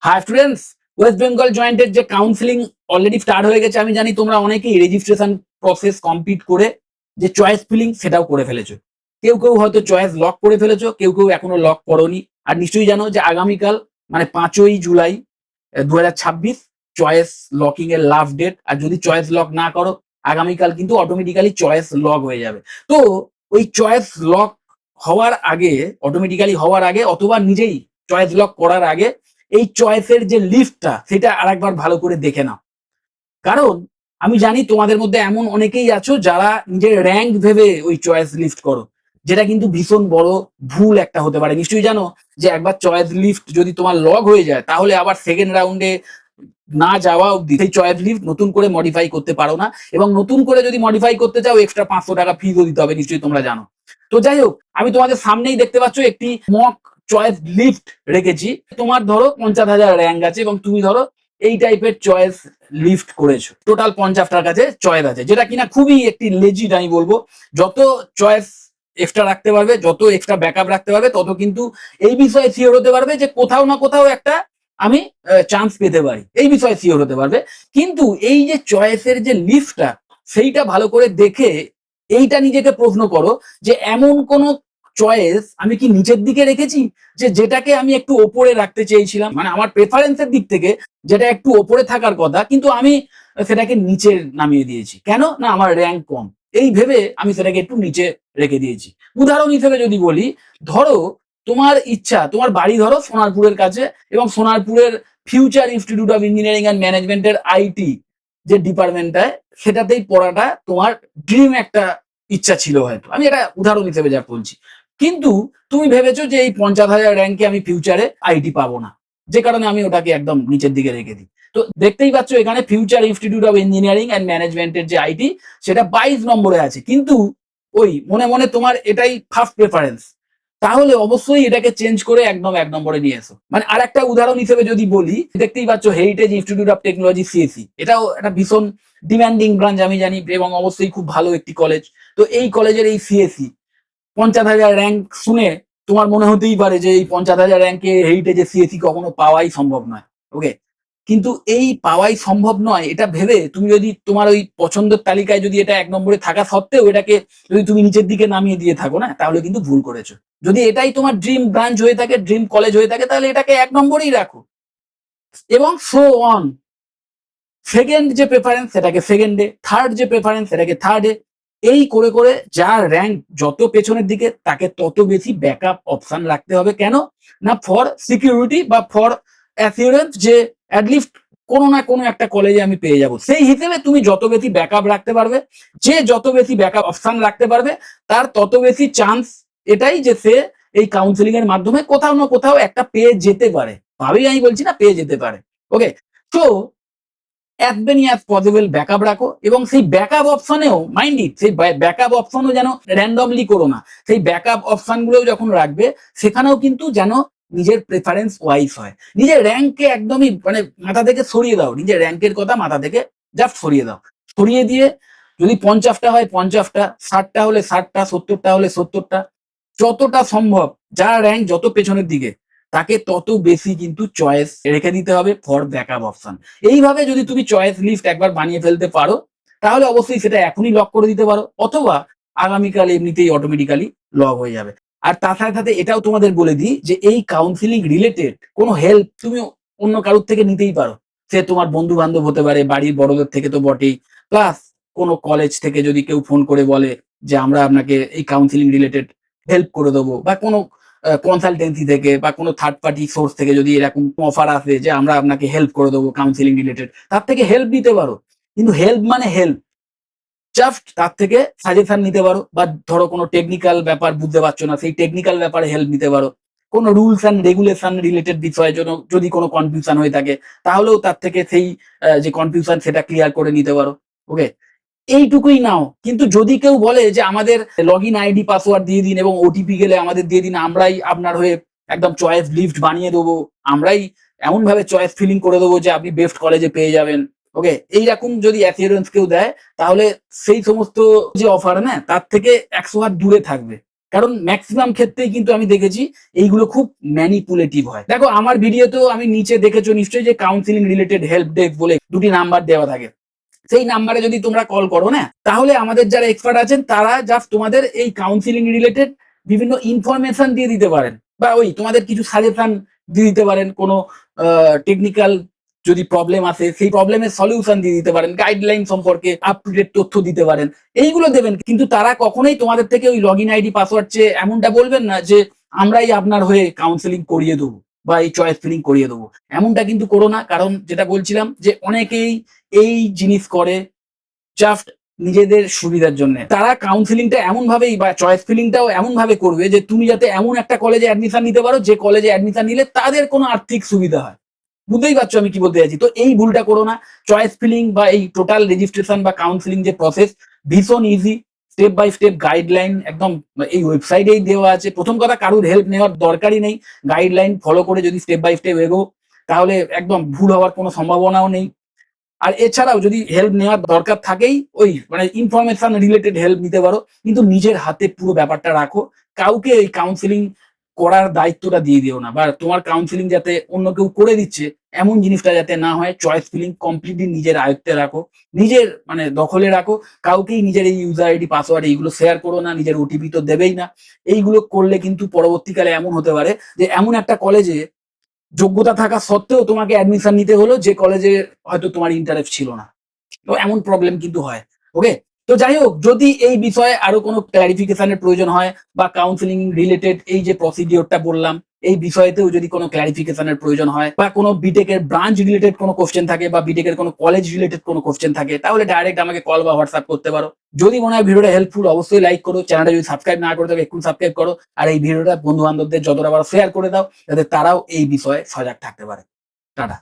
High students, West Bengal জয়েন্টের যে counselling already start হয়ে গেছে। আমি জানি তোমরা অনেকেই রেজিস্ট্রেশন প্রসেস কমপ্লিট করে যে চয়েস ফিলিং সেটাও করে ফেলেছো। কেউ কেউ হয়তো চয়েস লক করে ফেলেছো, কেউ কেউ এখনো লক করোনি। আর নিশ্চয়ই জানো যে আগামীকাল মানে 5ই জুলাই 2026 চয়েস লকিং এর লাস্ট ডেট। আর যদি চয়েস লক না করো আগামীকাল কিন্তু অটোমেটিক্যালি চয়েস লক হয়ে যাবে। তো ওই চয়েস লক হওয়ার আগে, অটোমেটিক্যালি হওয়ার আগে অথবা নিজেই চয়েস লক করার আগে এই চয়েসের যে লিস্টটা সেটা আরেকবার ভালো করে দেখে নাও। কারণ আমি জানি তোমাদের মধ্যে এমন অনেকেই আছো যারা নিজের র্যাঙ্ক ভেবে ওই চয়েস লিস্ট করো, যেটা কিন্তু ভীষণ বড় ভুল একটা হতে পারে। নিশ্চয়ই জানো যে একবার চয়েস লিস্ট যদি তোমার লগ হয়ে যায় তাহলে আবার সেকেন্ড রাউন্ডে না যাওয়া অব্দি সেই চয়েস লিস্ট নতুন করে মডিফাই করতে পারো না, এবং নতুন করে যদি মডিফাই করতে চাও এক্সট্রা 500 টাকা ফিজও দিতে হবে, নিশ্চয়ই তোমরা জানো। তো যাই হোক, আমি তোমাদের সামনেই দেখতে পাচ্ছ একটি মক চয়েস লিস্ট রেখেছি। তোমার ধরো 50,000 র্যাঙ্ক আছে এবং তুমি ধরো এই টাইপের চয়েস লিস্ট করেছো। টোটাল 50টার কাছে চয়েস আছে, যেটা কিনা খুবই একটি লেজিট আমি বলবো। যত চয়েস এক্সট্রা রাখতে পারবে, যত এক্সট্রা ব্যাকআপ রাখতে পারবে, তত কিন্তু এই বিষয়ে শিওর হতে পারবে যে কোথাও না কোথাও একটা আমি চান্স পেতে পারি, এই বিষয়ে শিওর হতে পারবে। কিন্তু এই যে চয়েসের যে লিস্টটা সেইটা ভালো করে দেখে এইটা নিজেকে প্রশ্ন করো যে এমন কোন চয়েস আমি কি নিচের দিকে রেখেছি যে যেটাকে আমি একটু ওপরে রাখতে চেয়েছিলাম, মানে আমার প্রেফারেন্সের দিক থেকে যেটা একটু ওপরে থাকার কথা, কিন্তু আমি সেটাকে নিচে নামিয়ে দিয়েছি। কেন না, আমার র্যাঙ্ক কম, এই ভেবে আমি সেটাকে একটু নিচে রেখে দিয়েছি। উদাহরণ হিসেবে যদি বলি, ধরো তোমার ইচ্ছা, তোমার বাড়ি ধরো সোনারপুরের কাছে, এবং সোনারপুরের future institute of engineering and ম্যানেজমেন্টের আইটি যে ডিপার্টমেন্টটায়, সেটাতেই পড়াটা তোমার ড্রিম একটা ইচ্ছা ছিল হয়তো। আমি এটা উদাহরণ হিসেবে যা বলছি। কিন্তু তুমি ভেবেছো যে এই 50,000 র্যাঙ্কে আমি ফিউচারে আইটি পাবো না, যে কারণে আমি ওটাকে একদম নিচের দিকে রেখে দিই। তো দেখতেই পাচ্ছ এখানে future institute of engineering and ম্যানেজমেন্টের যে আইটি সেটা 22 নম্বরে আছে, কিন্তু ওই মনে মনে তোমার এটাই ফার্স্ট প্রেফারেন্স। তাহলে অবশ্যই এটাকে চেঞ্জ করে একদম 1 নম্বরে নিয়ে এসো। মানে আর একটা উদাহরণ হিসেবে যদি বলি, দেখতেই পাচ্ছ হেরিটেজ ইনস্টিটিউট অফ টেকনোলজি সিএসি, এটাও একটা ভীষণ ডিমান্ডিং ব্রাঞ্চ আমি জানি, এবং অবশ্যই খুব ভালো একটি কলেজ। তো এই কলেজের এই সিএসি 50,000 র্যাঙ্ক শুনে তোমার মনে হতেই পারে যে এই 50,000 র্যাঙ্কে হেরিটেজে সিএসি কখনো পাওয়াই সম্ভব নয়। ওকে, কিন্তু এই পাওয়াই সম্ভব নয় এটা ভেবে তুমি যদি তোমার ওই পছন্দের তালিকায় যদি এটা 1 নম্বরে থাকা সত্ত্বেও এটাকে যদি তুমি নিচের দিকে নামিয়ে দিয়ে থাকো না, তাহলে কিন্তু ভুল করেছো। যদি এটাই তোমার ড্রিম ব্রাঞ্চ হয়ে থাকে, ড্রিম কলেজ হয়ে থাকে, তাহলে এটাকে 1 নম্বরেই রাখো, এবং সো অন। সেকেন্ড যে প্রেফারেন্স সেটাকে সেকেন্ডে, থার্ড যে প্রেফারেন্স সেটাকে থার্ডে, এই করে করে যার র্যাঙ্ক যত পেছনের দিকে তাকে তত বেশি ব্যাকআপ অপশন রাখতে হবে। কেন না, ফর সিকিউরিটি বা ফর অ্যাসিওরেন্স, যে অ্যাটলিস্ট কোনো না কোনো একটা কলেজে আমি পেয়ে যাব। সেই হিসেবে তুমি যত বেশি ব্যাকআপ রাখতে পারবে, যে যত বেশি ব্যাকআপ অপশন রাখতে পারবে, তার তত বেশি চান্স এটাই যে সে এই কাউন্সিলিং এর মাধ্যমে কোথাও না কোথাও একটা পেয়ে যেতে পারে। ভাবেই আমি বলছি না, পেয়ে যেতে পারে। ওকে, তো as many as possible backup রাখো, এবং সেই ব্যাকআপ অপশনেও মাইন্ড ইট, সেই ব্যাকআপ অপশনও যেন র্যান্ডমলি করো না। সেই ব্যাকআপ অপশন গুলো যখন রাখবে সেখানেও কিন্তু যেন নিজের প্রেফারেন্স ওয়াইজ হয়। নিজের র্যাঙ্ককে একদমই মানে মাথা থেকে সরিয়ে দাও, নিজের র্যাঙ্কের কথা মাথা থেকে জাস্ট সরিয়ে দাও। সরিয়ে দিয়ে যদি 50টা হয় 50টা, 60টা হলে 60টা, 70টা হলে 70টা, যতটা সম্ভব যার র্যাঙ্ক যত পেছনের দিকে তাকে তত বেশি কিন্তু চয়েস রেখে দিতে হবে ফর ব্যাকআপ অপশন। এইভাবে যদি তুমি চয়েস লিস্ট একবার বানিয়ে ফেলতে পারো, তাহলে অবশ্যই সেটা এখনই লক করে দিতে পারো, অথবা আগামীকাল এমনিতেই অটোমেটিক্যালি লক হয়ে যাবে। আর তার সাথে সাথে এটাও তোমাদের বলে দিই যে এই কাউন্সিলিং রিলেটেড কোনো হেল্প তুমি অন্য কারোর থেকে নিতেই পারো। সে তোমার বন্ধু বান্ধব হতে পারে, বাড়ির বড়দের থেকে তো বটেই, প্লাস কোনো কলেজ থেকে যদি কেউ ফোন করে বলে যে আমরা আপনাকে এই কাউন্সিলিং রিলেটেড হেল্প করে দেবো, বা কোনো কনসালটেন্সি থেকে বা কোনো থার্ড পার্টি সোর্স থেকে যদি এরকম অফার আসে যে আমরা আপনাকে হেল্প করে দেবো কাউন্সিলিং রিলেটেড, তার থেকে হেল্প নিতে পারো। কিন্তু হেল্প মানে হেল্প, জাস্ট তার থেকে সাজেশন নিতে পারো, বা ধরো কোনো টেকনিক্যাল ব্যাপার বুঝতে পারছো না, সেই টেকনিক্যাল ব্যাপারে হেল্প নিতে পারো। কোনো রুলস অ্যান্ড রেগুলেশন রিলেটেড বিষয়ের জন্য যদি কোনো কনফিউশন হয়ে থাকে, তাহলেও তার থেকে সেই যে কনফিউশন সেটা ক্লিয়ার করে নিতে পারো। ওকে, এইটুকুই নাও। কিন্তু যদি কেউ বলে যে আমাদের লগ ইন আইডি পাসওয়ার্ড দিয়ে দিন এবং ওটিপি গেলে আমাদের দিয়ে দিন, আমরাই আপনার হয়ে একদম চয়েস লিস্ট বানিয়ে দেবো, আমরাই এমন ভাবে চয়েস ফিলিং করে দেবো যে আপনি বেস্ট কলেজে পেয়ে যাবেন, ওকে, এইরকম যদি অ্যাসিওরেন্স কেউ দেয়, তাহলে সেই সমস্ত যে অফার না তার থেকে 100 হাত দূরে থাকবে। কারণ ম্যাক্সিমাম ক্ষেত্রেই কিন্তু আমি দেখেছি এইগুলো খুব ম্যানিপুলেটিভ হয়। দেখো আমার ভিডিওতেও আমি নিচে দেখেছো নিশ্চয়ই যে কাউন্সিলিং রিলেটেড হেল্প ডেস্ক বলে দুটি নাম্বার দেওয়া থাকে। সেই নাম্বারে যদি তোমরা কল করো না, তাহলে আমাদের যারা এক্সপার্ট আছেন তারা জাস্ট তোমাদের এই কাউন্সিলিং রিলেটেড বিভিন্ন ইনফরমেশন দিয়ে দিতে পারেন, বা ওই তোমাদের কিছু সাজেশন দিয়ে দিতে পারেন, কোনো টেকনিক্যাল যদি প্রবলেম আসে সেই প্রবলেমের সলিউশন দিয়ে দিতে পারেন, গাইডলাইন সম্পর্কে আপ টু ডেট তথ্য দিতে পারেন, এইগুলো দেবেন। কিন্তু তারা কখনোই তোমাদের থেকে ওই লগ ইন আইডি পাসওয়ার্ড চেয়ে এমনটা বলবেন না যে আমরাই আপনার হয়ে কাউন্সেলিং করিয়ে দেবো বা এই চয়েস ফিলিং করিয়ে দেবো। এমনটা কিন্তু করো না, কারণ যেটা বলছিলাম যে অনেকেই এই জিনিস করে জাস্ট নিজেদের সুবিধার জন্য। তারা কাউন্সিলিংটা এমন ভাবেই বা চয়েস ফিলিংটাও এমন ভাবে করবে যে তুমি যাতে এমন একটা কলেজে অ্যাডমিশন নিতে পারো যে কলেজে অ্যাডমিশন নিলে তাদের কোনো আর্থিক সুবিধা হয়। বুঝতেই পারছো আমি কি বলতে চাইছি। তো এই ভুলটা করো না। চয়েস ফিলিং বা এই টোটাল রেজিস্ট্রেশন বা কাউন্সিলিং যে প্রসেস ভীষণ easy, step by step guideline একদম এই ওয়েবসাইটেই দেওয়া আছে। প্রথম কথা, কারোর হেল্প নেওয়ার দরকারই নেই। গাইডলাইন ফলো করে যদি স্টেপ বাই স্টেপ এগো তাহলে একদম ভুল হওয়ার কোনো সম্ভাবনাও নেই। আর এছাড়াও যদি হেল্প নেওয়ার দরকার থাকেই ওই মানে ইনফরমেশন রিলেটেড হেল্প নিতে পারো, কিন্তু নিজের হাতে পুরো ব্যাপারটা রাখো। কাউকে এই কাউন্সিলিং করার দায়িত্বটা দিয়ে দিও না, বা তোমার কাউন্সিলিং যাতে অন্য কেউ করে দিচ্ছে এমন জিনিসটা যাতে না হয়। চয়েস ফিলিং কমপ্লিটলি নিজের আয়ত্তে রাখো, নিজের মানে দখলে রাখো। কাউকেই নিজের এই ইউজার আইডি পাসওয়ার্ড এইগুলো শেয়ার করো না, নিজের ওটিপি তো দেবেই না। এইগুলো করলে কিন্তু পরবর্তীকালে এমন হতে পারে যে এমন একটা কলেজে যোগ্যতা থাকা সত্ত্বেও তোমাকে অ্যাডমিশন নিতে হলো যে কলেজে হয়তো তোমার ইন্টারেস্ট ছিল না। তো এমন প্রবলেম কিন্তু হয়। ওকে, তো যাই হোক, যদি এই বিষয়ে আরো কোনো ক্ল্যারিফিকেশনের প্রয়োজন হয় বা কাউন্সিলিং রিলেটেড এই যে প্রসিডিওরটা বললাম এই বিষয়েতেও যদি কোনো ক্ল্যারিফিকেশনের প্রয়োজন হয়, বা কোনো বিটেক এর ব্রাঞ্চ রিলেটেড কোনো কোশ্চেন থাকে বা বিটেক এর কোনো কলেজ রিলেটেড কোনো কোশ্চেন থাকে, তাহলে ডাইরেক্ট আমাকে কল বা হোয়াটসঅ্যাপ করতে পারো। যদি মনে হয় ভিডিওটা হেল্পফুল অবশ্যই লাইক করো, চ্যানেলটা যদি সাবস্ক্রাইব না করে থাকো একটু সাবস্ক্রাইব করো, আর এই ভিডিওটা বন্ধু বান্ধবদের যতটা পারো শেয়ার করে দাও যাতে তারাও এই বিষয়ে সজাগ থাকতে পারে। টাটা।